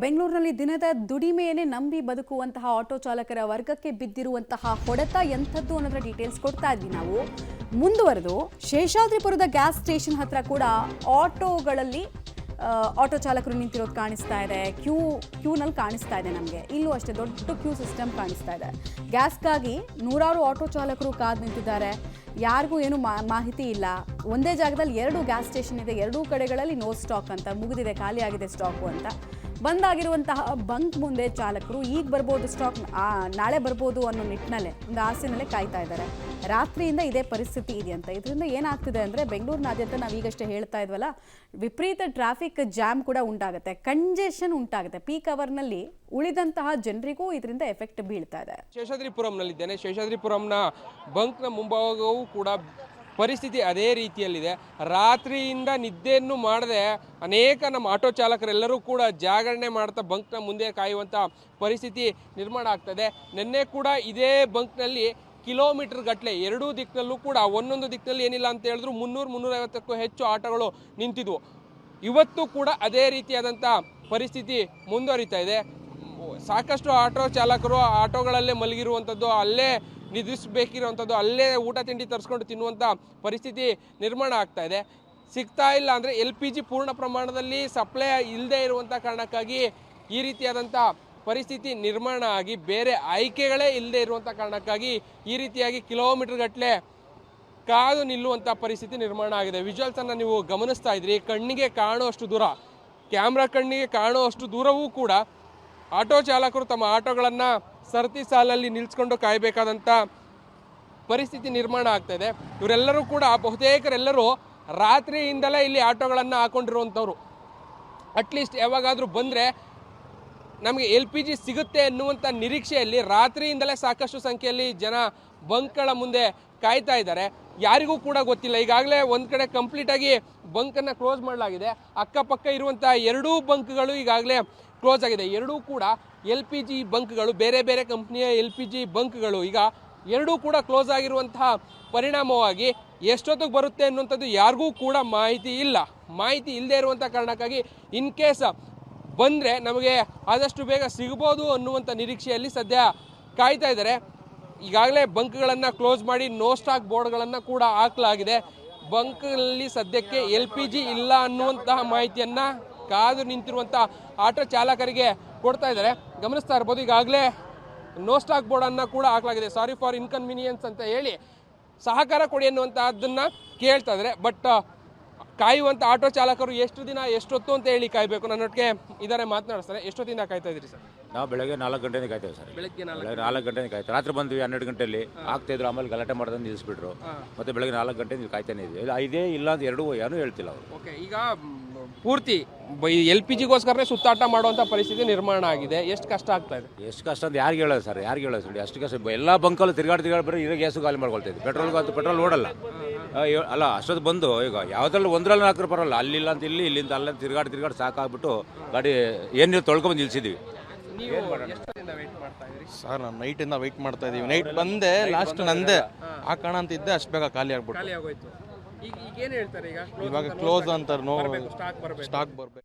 ಬೆಂಗಳೂರಿನಲ್ಲಿ ದಿನದ ದುಡಿಮೆಯನ್ನೇ ನಂಬಿ ಬದುಕುವಂತಹ ಆಟೋ ಚಾಲಕರ ವರ್ಗಕ್ಕೆ ಬಿದ್ದಿರುವಂತಹ ಹೊಡೆತ ಎಂಥದ್ದು ಅನ್ನೋದರ ಡೀಟೇಲ್ಸ್ ಕೊಡ್ತಾ ಇದ್ವಿ ನಾವು. ಮುಂದುವರೆದು ಶೇಷಾದ್ರಿಪುರದ ಗ್ಯಾಸ್ ಸ್ಟೇಷನ್ ಹತ್ರ ಕೂಡ ಆಟೋಗಳಲ್ಲಿ ಆಟೋ ಚಾಲಕರು ನಿಂತಿರೋದು ಕಾಣಿಸ್ತಾ ಇದೆ. ಕ್ಯೂನಲ್ಲಿ ಕಾಣಿಸ್ತಾ ಇದೆ ನಮಗೆ. ಇಲ್ಲೂ ಅಷ್ಟೇ ದೊಡ್ಡ ಕ್ಯೂ ಸಿಸ್ಟಮ್ ಕಾಣಿಸ್ತಾ ಇದೆ. ಗ್ಯಾಸ್ಗಾಗಿ ನೂರಾರು ಆಟೋ ಚಾಲಕರು ಕಾದು ನಿಂತಿದ್ದಾರೆ. ಯಾರಿಗೂ ಏನು ಮಾಹಿತಿ ಇಲ್ಲ. ಒಂದೇ ಜಾಗದಲ್ಲಿ 2 ಗ್ಯಾಸ್ ಸ್ಟೇಷನ್ ಇದೆ. 2 ಕಡೆಗಳಲ್ಲಿ ನೋ ಸ್ಟಾಕ್ ಅಂತ, ಮುಗಿದಿದೆ, ಖಾಲಿ ಆಗಿದೆ ಸ್ಟಾಕು ಅಂತ. ಬಂದಾಗಿರುವಂತಹ ಬಂಕ್ ಮುಂದೆ ಚಾಲಕರು ಈಗ ಬರ್ಬೋದು ಸ್ಟಾಕ್, ನಾಳೆ ಬರ್ಬೋದು ಅನ್ನೋ ನಿಟ್ಟಿನಲ್ಲೇ, ಒಂದು ಆಸೆನಲ್ಲೇ ಕಾಯ್ತಾ ಇದ್ದಾರೆ. ರಾತ್ರಿಯಿಂದ ಇದೇ ಪರಿಸ್ಥಿತಿ ಇದೆಯಂತ. ಇದರಿಂದ ಏನಾಗ್ತಿದೆ ಅಂದರೆ ಬೆಂಗಳೂರಿನಾದ್ಯಂತ ನಾವೀಗಷ್ಟೇ ಹೇಳ್ತಾ ಇದ್ವಲ್ಲ, ವಿಪರೀತ ಟ್ರಾಫಿಕ್ ಜಾಮ್ ಕೂಡ ಉಂಟಾಗುತ್ತೆ, ಕಂಜೆಷನ್ ಉಂಟಾಗುತ್ತೆ. ಪೀಕ್ ಅವರ್ನಲ್ಲಿ ಉಳಿದಂತಹ ಜನರಿಗೂ ಇದರಿಂದ ಎಫೆಕ್ಟ್ ಬೀಳ್ತಾ ಇದೆ. ಶೇಷಾದ್ರಿಪುರಂನಲ್ಲಿದ್ದೇನೆ. ಶೇಷಾದ್ರಿಪುರಂನ ಬಂಕ್ನ ಮುಂಭಾಗವೂ ಕೂಡ ಪರಿಸ್ಥಿತಿ ಅದೇ ರೀತಿಯಲ್ಲಿದೆ. ರಾತ್ರಿಯಿಂದ ನಿದ್ದೆಯನ್ನು ಮಾಡದೆ ಅನೇಕ ನಮ್ಮ ಆಟೋ ಚಾಲಕರೆಲ್ಲರೂ ಕೂಡ ಜಾಗರಣೆ ಮಾಡ್ತಾ ಬಂಕ್ನ ಮುಂದೆ ಕಾಯುವಂಥ ಪರಿಸ್ಥಿತಿ ನಿರ್ಮಾಣ ಆಗ್ತದೆ. ನಿನ್ನೆ ಕೂಡ ಇದೇ ಬಂಕ್ನಲ್ಲಿ ಕಿಲೋಮೀಟರ್ ಗಟ್ಟಲೆ 2 ದಿಕ್ಕಿನಲ್ಲೂ ಕೂಡ, ಒಂದೊಂದು ದಿಕ್ಕಿನಲ್ಲಿ ಏನಿಲ್ಲ ಅಂತ ಹೇಳಿದ್ರು 300-350ಕ್ಕೂ ಹೆಚ್ಚು ಆಟೋಗಳು ನಿಂತಿದ್ವು. ಇವತ್ತು ಕೂಡ ಅದೇ ರೀತಿಯಾದಂಥ ಪರಿಸ್ಥಿತಿ ಮುಂದುವರಿತಾ ಇದೆ. ಸಾಕಷ್ಟು ಆಟೋ ಚಾಲಕರು ಆಟೋಗಳಲ್ಲೇ ಮಲಗಿರುವಂಥದ್ದು, ಅಲ್ಲೇ ನಿದ್ರಿಸಬೇಕಿರುವಂಥದ್ದು, ಅಲ್ಲೇ ಊಟ ತಿಂಡಿ ತರಿಸ್ಕೊಂಡು ತಿನ್ನುವಂಥ ಪರಿಸ್ಥಿತಿ ನಿರ್ಮಾಣ ಆಗ್ತಾ ಇದೆ. ಸಿಗ್ತಾ ಇಲ್ಲ ಅಂದರೆ LPG ಪೂರ್ಣ ಪ್ರಮಾಣದಲ್ಲಿ ಸಪ್ಲೈ ಇಲ್ಲದೆ ಇರುವಂಥ ಕಾರಣಕ್ಕಾಗಿ ಈ ರೀತಿಯಾದಂಥ ಪರಿಸ್ಥಿತಿ ನಿರ್ಮಾಣ ಆಗಿ, ಬೇರೆ ಆಯ್ಕೆಗಳೇ ಇಲ್ಲದೆ ಇರುವಂಥ ಕಾರಣಕ್ಕಾಗಿ ಈ ರೀತಿಯಾಗಿ ಕಿಲೋಮೀಟರ್ ಗಟ್ಟಲೆ ಕಾದು ನಿಲ್ಲುವಂಥ ಪರಿಸ್ಥಿತಿ ನಿರ್ಮಾಣ ಆಗಿದೆ. ವಿಜುವಲ್ಸನ್ನು ನೀವು ಗಮನಿಸ್ತಾ ಇದ್ರಿ. ಕಣ್ಣಿಗೆ ಕಾಣುವಷ್ಟು ದೂರ, ಕ್ಯಾಮ್ರಾ ಕಣ್ಣಿಗೆ ಕಾಣುವಷ್ಟು ದೂರವೂ ಕೂಡ ಆಟೋ ಚಾಲಕರು ತಮ್ಮ ಆಟೋಗಳನ್ನು ಸರತಿ ಸಾಲಲ್ಲಿ ನಿಲ್ಲಿಸ್ಕೊಂಡು ಕಾಯಬೇಕಾದಂಥ ಪರಿಸ್ಥಿತಿ ನಿರ್ಮಾಣ ಆಗ್ತಾಯಿದೆ. ಇವರೆಲ್ಲರೂ ಕೂಡ, ಬಹುತೇಕರೆಲ್ಲರೂ ರಾತ್ರಿಯಿಂದಲೇ ಇಲ್ಲಿ ಆಟೋಗಳನ್ನು ಹಾಕೊಂಡಿರುವಂಥವ್ರು. ಅಟ್ಲೀಸ್ಟ್ ಯಾವಾಗಾದರೂ ಬಂದರೆ ನಮಗೆ LPG ಸಿಗುತ್ತೆ ಅನ್ನುವಂಥ ನಿರೀಕ್ಷೆಯಲ್ಲಿ ರಾತ್ರಿಯಿಂದಲೇ ಸಾಕಷ್ಟು ಸಂಖ್ಯೆಯಲ್ಲಿ ಜನ ಬಂಕ್ಗಳ ಮುಂದೆ ಕಾಯ್ತಾ ಇದ್ದಾರೆ. ಯಾರಿಗೂ ಕೂಡ ಗೊತ್ತಿಲ್ಲ. ಈಗಾಗಲೇ ಒಂದು ಕಡೆ ಕಂಪ್ಲೀಟಾಗಿ ಬಂಕನ್ನು ಕ್ಲೋಸ್ ಮಾಡಲಾಗಿದೆ. ಅಕ್ಕಪಕ್ಕ ಇರುವಂಥ 2 ಬಂಕ್ಗಳು ಈಗಾಗಲೇ ಕ್ಲೋಸ್ ಆಗಿದೆ. 2 ಕೂಡ LPG ಬಂಕ್ಗಳು, ಬೇರೆ ಬೇರೆ ಕಂಪ್ನಿಯ LPG ಬಂಕ್ಗಳು ಈಗ 2 ಕೂಡ ಕ್ಲೋಸ್ ಆಗಿರುವಂತಹ ಪರಿಣಾಮವಾಗಿ ಎಷ್ಟೊತ್ತಿಗೆ ಬರುತ್ತೆ ಅನ್ನುವಂಥದ್ದು ಯಾರಿಗೂ ಕೂಡ ಮಾಹಿತಿ ಇಲ್ಲ. ಮಾಹಿತಿ ಇಲ್ಲದೆ ಇರುವಂಥ ಕಾರಣಕ್ಕಾಗಿ ಇನ್ ಕೇಸ್ ಬಂದರೆ ನಮಗೆ ಆದಷ್ಟು ಬೇಗ ಸಿಗ್ಬೋದು ಅನ್ನುವಂಥ ನಿರೀಕ್ಷೆಯಲ್ಲಿ ಸದ್ಯ ಕಾಯ್ತಾ ಇದ್ದಾರೆ. ಈಗಾಗಲೇ ಬಂಕ್ಗಳನ್ನು ಕ್ಲೋಸ್ ಮಾಡಿ ನೋ ಸ್ಟಾಕ್ ಬೋರ್ಡ್ಗಳನ್ನು ಕೂಡ ಹಾಕಲಾಗಿದೆ. ಬಂಕ್ನಲ್ಲಿ ಸದ್ಯಕ್ಕೆ LPG ಇಲ್ಲ ಅನ್ನುವಂತಹ ಮಾಹಿತಿಯನ್ನು ಕಾದು ನಿಂತಿರುವಂಥ ಆಟೋ ಚಾಲಕರಿಗೆ ಕೊಡ್ತಾ ಇದ್ದಾರೆ. ಗಮನಿಸ್ತಾ ಇರ್ಬೋದು, ಈಗಾಗಲೇ ನೋ ಸ್ಟಾಕ್ ಬೋರ್ಡನ್ನು ಕೂಡ ಹಾಕಲಾಗಿದೆ. ಸಾರಿ ಫಾರ್ ಇನ್ಕನ್ವೀನಿಯನ್ಸ್ ಅಂತ ಹೇಳಿ ಸಹಕಾರ ಕೊಡಿ ಅನ್ನುವಂಥದ್ದನ್ನು ಕೇಳ್ತಾ ಇದ್ದಾರೆ. ಬಟ್ ಕಾಯುವಂಥ ಆಟೋ ಚಾಲಕರು ಎಷ್ಟು ದಿನ ಎಷ್ಟೊತ್ತು ಅಂತ ಹೇಳಿ ಕಾಯಬೇಕು. ನನ್ನೊಟ್ಟಿಗೆ ಇದ್ದಾರೆ, ಮಾತನಾಡಿಸ್ತಾರೆ. ಎಷ್ಟೊತ್ತಿಂದ ಕಾಯ್ತಾ ಇದ್ದೀರಿ ಸರ್? ನಾವು ಬೆಳಗ್ಗೆ 4 ಗಂಟೆಗೆ ಕಾಯ್ತೇವೆ ಸರ್. ಬೆಳಗ್ಗೆ 4 ಗಂಟೆಗೆ ಕಾಯ್ತೇವೆ. ರಾತ್ರಿ ಬಂದ್ವಿ 12 ಗಂಟೆಯಲ್ಲಿ ಆಗ್ತಾಯಿದ್ರು. ಆಮೇಲೆ ಗಲಾಟೆ ಮಾಡೋದನ್ನ ನಿಲ್ಲಿಸ್ಬಿಟ್ರು. ಮತ್ತೆ ಬೆಳಗ್ಗೆ 4 ಗಂಟೆ ನೀವು ಕಾಯ್ತಾನೆ ಇದ್ದೀವಿ. ಇದೇ ಇಲ್ಲ ಅಂತ 2 ಏನೂ ಹೇಳ್ತಿಲ್ಲ ಅವರು. ಓಕೆ, ಈಗ ಪೂರ್ತಿ LPGಗೋಸ್ಕರನೇ ಸುತ್ತಾಟ ಮಾಡುವಂಥ ಪರಿಸ್ಥಿತಿ ನಿರ್ಮಾಣ ಆಗಿದೆ. ಎಷ್ಟು ಕಷ್ಟ ಆಗ್ತಾ ಇದೆ? ಎಷ್ಟು ಕಷ್ಟ ಅಂತ ಯಾರಿಗೆ ಹೇಳೋದು ಸರ್? ಯಾರಿಗೆ ಹೇಳೋದು ಸರ್? ಅಷ್ಟು ಕಷ್ಟ. ಎಲ್ಲ ಬಂಕಲ್ಲೂ ತಿರುಗಾಡಿ ಬರೀ ಇರೋ ಗ್ಯಾಸು ಖಾಲಿ ಮಾಡ್ಕೊಳ್ತಿದ್ವಿ. ಪೆಟ್ರೋಲ್ ಓಡಲ್ಲ ಅಲ್ಲ. ಅಷ್ಟೊತ್ತು ಬಂದು ಈಗ ಯಾವುದ್ರಲ್ಲಿ ಒಂದರಲ್ಲಿ ಹಾಕಿದ್ರೆ ಬರೋಲ್ಲ. ಅಲ್ಲಿಲ್ಲ ಅಂತ ಇಲ್ಲಿಂದ ಅಲ್ಲ ತಿರುಗಾಡಿ ಸಾಕಾಗ್ಬಿಟ್ಟು ಗಾಡಿ ಏನಿಲ್ಲ ತೊಳ್ಕೊಂಬಂದು ನಿಲ್ಸಿದ್ದೀವಿ. ಸರ್ ನಾನು ನೈಟಿಂದ ವೆಯ್ಟ್ ಮಾಡ್ತಾ ಇದ್ದೀವಿ. ನೈಟ್ ಬಂದೆ, ಲಾಸ್ಟ್ ನಂದೇ ಹಾಕೋಣ ಅಂತ ಇದ್ದೆ, ಅಷ್ಟು ಬೇಗ ಖಾಲಿ ಆಗ್ಬಿಟ್ಟು. ಈಗ ಏನು ಹೇಳ್ತಾರೆ? ಇವಾಗ ಕ್ಲೋಸ್ ಅಂತಾರೆ, ನೋ ಸ್ಟಾಕ್ ಬರಬೇಕು.